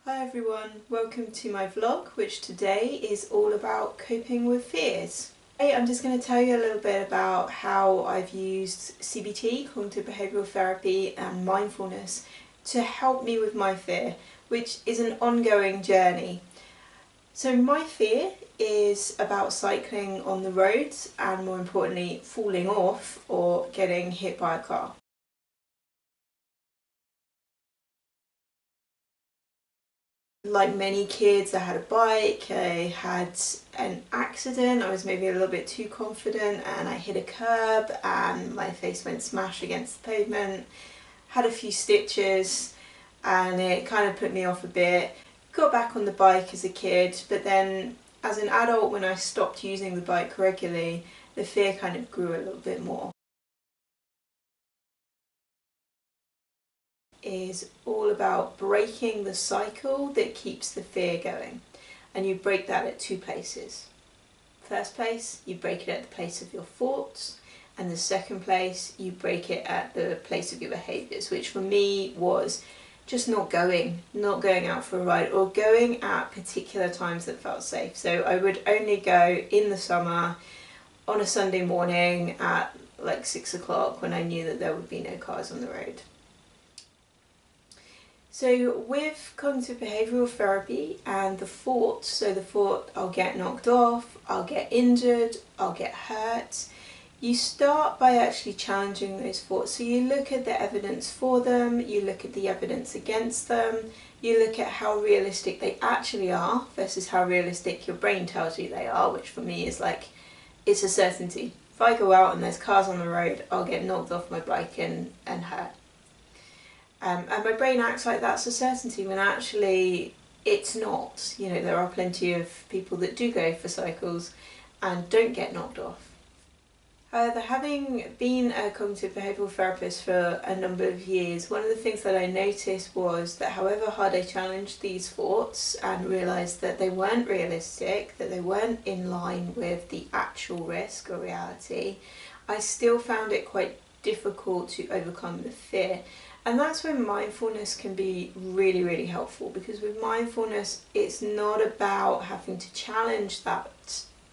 Hi everyone, welcome to my vlog, which today is all about coping with fears. Today I'm just going to tell you a little bit about how I've used CBT, cognitive behavioural therapy, and mindfulness to help me with my fear, which is an ongoing journey. So my fear is about cycling on the roads and, more importantly, falling off or getting hit by a car. Like many kids, I had a bike, I had an accident, I was maybe a little bit too confident and I hit a curb and my face went smash against the pavement, had a few stitches and it kind of put me off a bit. Got back on the bike as a kid, but then as an adult, when I stopped using the bike regularly, the fear kind of grew a little bit more. Is all about breaking the cycle that keeps the fear going, and you break that at two places. First place, you break it at the place of your thoughts, and the second place, you break it at the place of your behaviours, which for me was just not going out for a ride or going at particular times that felt safe. So I would only go in the summer on a Sunday morning at like 6 o'clock when I knew that there would be no cars on the road. So with cognitive behavioural therapy and the thought, so the thought I'll get knocked off, I'll get injured, I'll get hurt, you start by actually challenging those thoughts. So you look at the evidence for them, you look at the evidence against them, you look at how realistic they actually are versus how realistic your brain tells you they are, which for me is like, it's a certainty. If I go out and there's cars on the road, I'll get knocked off my bike and hurt. And my brain acts like that's a certainty when actually it's not. You know, there are plenty of people that do go for cycles and don't get knocked off. However, having been a cognitive behavioural therapist for a number of years, one of the things that I noticed was that however hard I challenged these thoughts and realised that they weren't realistic, that they weren't in line with the actual risk or reality, I still found it quite difficult to overcome the fear. And that's when mindfulness can be really, really helpful, because with mindfulness, it's not about having to challenge that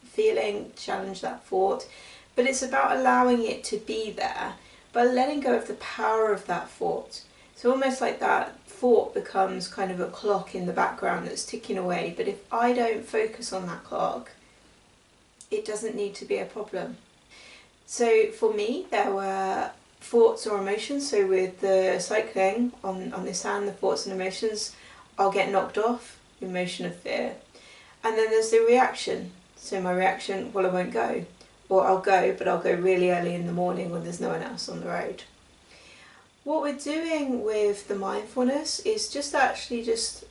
feeling, challenge that thought, but it's about allowing it to be there, but letting go of the power of that thought. So almost like that thought becomes kind of a clock in the background that's ticking away, but if I don't focus on that clock, it doesn't need to be a problem. So for me, there were thoughts or emotions. So with the cycling on this hand, the thoughts and emotions, I'll get knocked off, emotion of fear. And then there's the reaction. So my reaction, well, I won't go. Or I'll go, but I'll go really early in the morning when there's no one else on the road. What we're doing with the mindfulness is just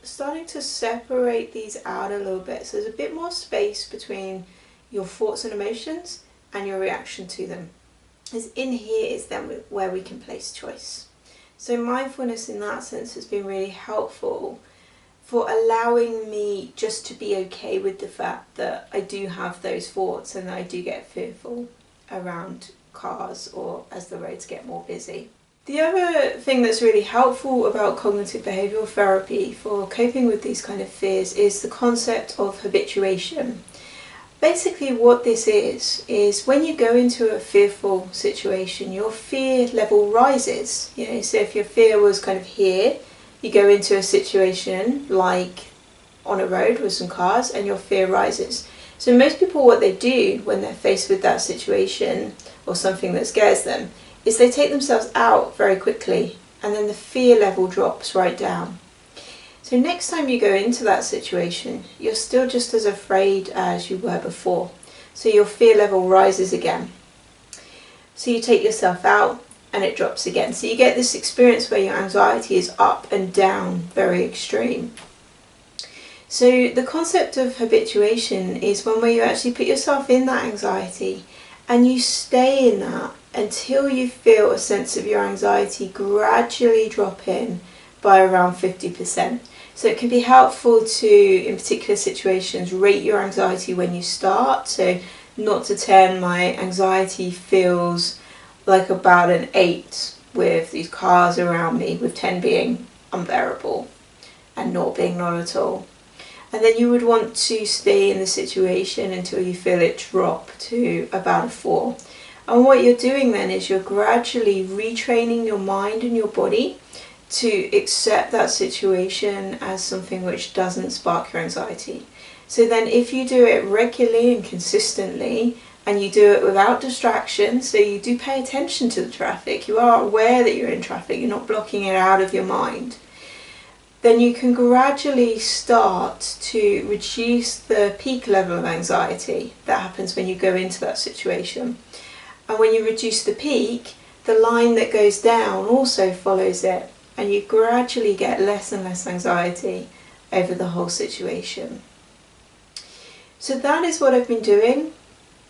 starting to separate these out a little bit. So there's a bit more space between your thoughts and emotions and your reaction to them. As in here is then where we can place choice. So mindfulness in that sense has been really helpful for allowing me just to be okay with the fact that I do have those thoughts and I do get fearful around cars or as the roads get more busy. The other thing that's really helpful about cognitive behavioural therapy for coping with these kind of fears is the concept of habituation. Basically what this is when you go into a fearful situation, your fear level rises. You know, so if your fear was kind of here, you go into a situation like on a road with some cars and your fear rises. So most people, what they do when they're faced with that situation or something that scares them is they take themselves out very quickly and then the fear level drops right down. So next time you go into that situation, you're still just as afraid as you were before. So your fear level rises again. So you take yourself out and it drops again. So you get this experience where your anxiety is up and down, very extreme. So the concept of habituation is one where you actually put yourself in that anxiety and you stay in that until you feel a sense of your anxiety gradually drop in by around 50%. So it can be helpful to, in particular situations, rate your anxiety when you start. So 0 to 10, my anxiety feels like about an 8 with these cars around me, with 10 being unbearable. and not being not at all. And then you would want to stay in the situation until you feel it drop to about a 4. And what you're doing then is you're gradually retraining your mind and your body to accept that situation as something which doesn't spark your anxiety. So then if you do it regularly and consistently, and you do it without distraction, so you do pay attention to the traffic, you are aware that you're in traffic, you're not blocking it out of your mind, then you can gradually start to reduce the peak level of anxiety that happens when you go into that situation. And when you reduce the peak, the line that goes down also follows it, and you gradually get less and less anxiety over the whole situation. So that is what I've been doing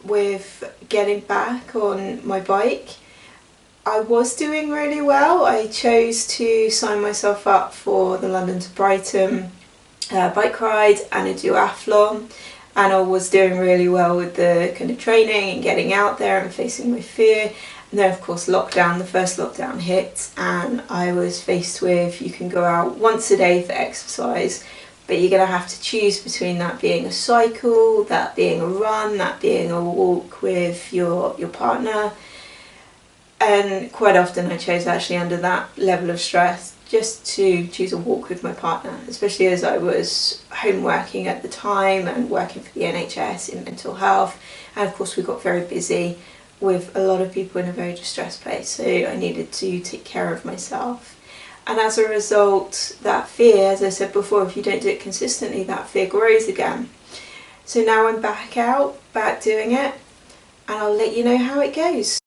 with getting back on my bike. I was doing really well. I chose to sign myself up for the London to Brighton bike ride and a duathlon, and I was doing really well with the kind of training and getting out there and facing my fear. And then of course the first lockdown hit, and I was faced with, you can go out once a day for exercise, but you're going to have to choose between that being a cycle, that being a run, that being a walk with your partner. And quite often I chose, actually under that level of stress, just to choose a walk with my partner, especially as I was home working at the time and working for the NHS in mental health. And of course we got very busy with a lot of people in a very distressed place, so I needed to take care of myself. And as a result, that fear, as I said before, if you don't do it consistently, that fear grows again. So now I'm back out, back doing it, and I'll let you know how it goes.